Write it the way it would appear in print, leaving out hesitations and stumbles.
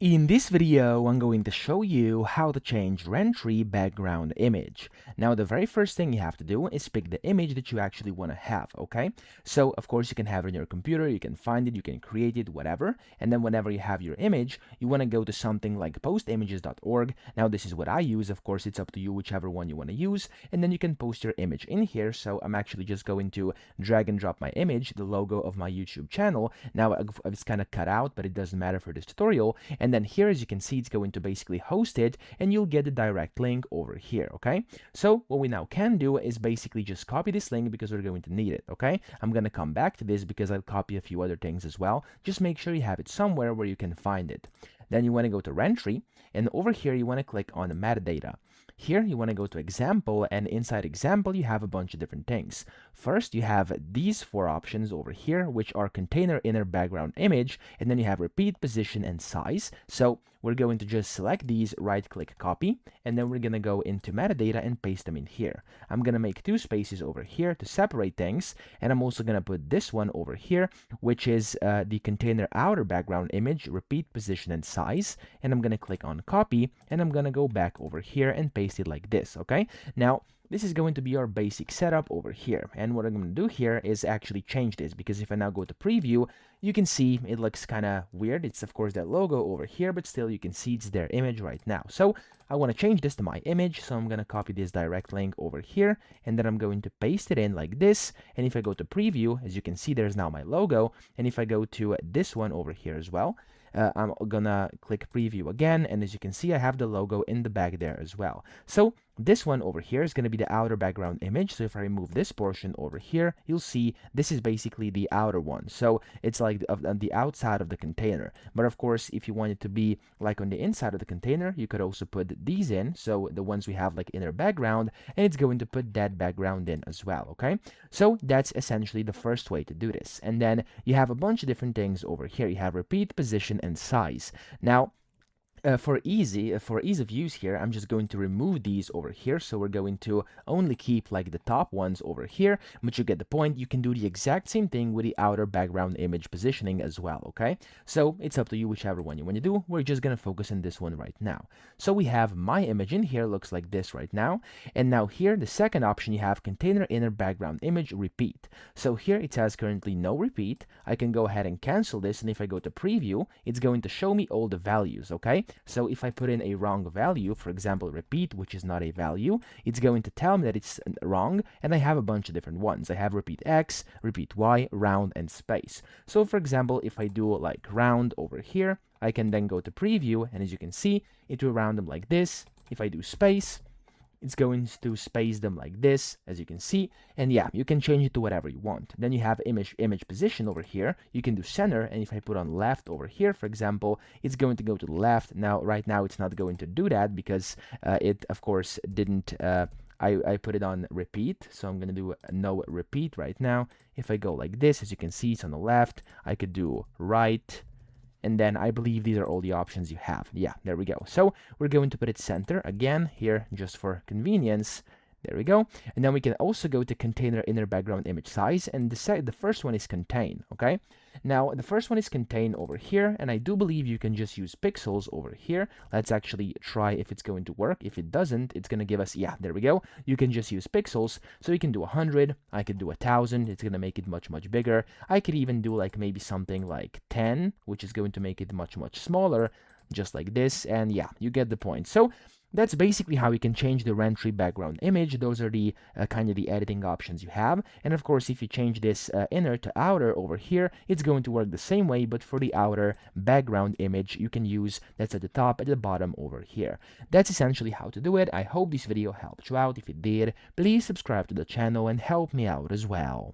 In this video, I'm going to show you how to change Rentry background image. Now, the very first thing you have to do is pick the image that you actually want to have, okay? So, of course, you can have it on your computer, you can find it, you can create it, whatever. And then whenever you have your image, you want to go to something like postimages.org. Now, this is what I use. Of course, it's up to you, whichever one you want to use. And then you can post your image in here. So I'm actually just going to drag and drop my image, the logo of my YouTube channel. Now, it's kind of cut out, but it doesn't matter for this tutorial. And then here, as you can see, it's going to basically host it, and you'll get the direct link over here, okay? So what we now can do is basically just copy this link because we're going to need it, okay? I'm going to come back to this because I'll copy a few other things as well. Just make sure you have it somewhere where you can find it. Then you want to go to Rentry, and over here you want to click on the metadata. Here you want to go to example, and inside example you have a bunch of different things. First, you have these four options over here, which are container inner background image, and then you have repeat, position, and size. So we're going to just select these, right click copy, and then we're going to go into metadata and paste them in here. I'm going to make two spaces over here to separate things, and I'm also going to put this one over here, which is the container outer background image, repeat, position, and size, and I'm going to click on copy, and I'm going to go back over here and paste it like this, okay? Now, this is going to be our basic setup over here, and what I'm going to do here is actually change this, because if I now go to preview, you can see it looks kind of weird. It's of course that logo over here, but still you can see it's their image right now. So I want to change this to my image, so I'm going to copy this direct link over here, and then I'm going to paste it in like this. And if I go to preview, as you can see, there's now my logo. And if I go to this one over here as well, I'm gonna click preview again, and as you can see, I have the logo in the back there as well. So this one over here is going to be the outer background image. So if I remove this portion over here, you'll see this is basically the outer one. So it's like on the outside of the container. But of course, if you want it to be like on the inside of the container, you could also put these in. So the ones we have like inner background, and it's going to put that background in as well, okay? So that's essentially the first way to do this. And then you have a bunch of different things over here. You have repeat, position, and size. Now, for ease of use here, I'm just going to remove these over here. So we're going to only keep like the top ones over here, but you get the point. You can do the exact same thing with the outer background image positioning as well, okay? So it's up to you, whichever one you want to do. We're just going to focus on this one right now. So we have my image in here, looks like this right now. And now here, the second option, you have container inner background image repeat. So here it says currently no repeat. I can go ahead and cancel this. And if I go to preview, it's going to show me all the values, okay? So if I put in a wrong value, for example, repeat, which is not a value, it's going to tell me that it's wrong, and I have a bunch of different ones. I have repeat X, repeat Y, round, and space. So for example, if I do like round over here, I can then go to preview, and as you can see, it will round them like this. If I do space, it's going to space them like this, as you can see. And yeah, you can change it to whatever you want. Then you have image position over here. You can do center, and if I put on left over here, for example, it's going to go to the left. Now, right now, it's not going to do that because it, of course, didn't. I put it on repeat, so I'm going to do no repeat right now. If I go like this, as you can see, it's on the left. I could do right. And then I believe these are all the options you have. Yeah, there we go. So we're going to put it center again here just for convenience. There we go. And then we can also go to container inner background image size. And the first one is contain, okay? Now, the first one is contain over here. And I do believe you can just use pixels over here. Let's actually try if it's going to work. If it doesn't, it's going to give us, yeah, there we go. You can just use pixels. So you can do 100. I could do 1,000. It's going to make it much, much bigger. I could even do like maybe something like 10, which is going to make it much, much smaller, just like this. And yeah, you get the point. So that's basically how you can change the Rentry background image. Those are the kind of the editing options you have. And of course, if you change this inner to outer over here, it's going to work the same way, but for the outer background image, you can use that's at the top, at the bottom over here. That's essentially how to do it. I hope this video helped you out. If it did, please subscribe to the channel and help me out as well.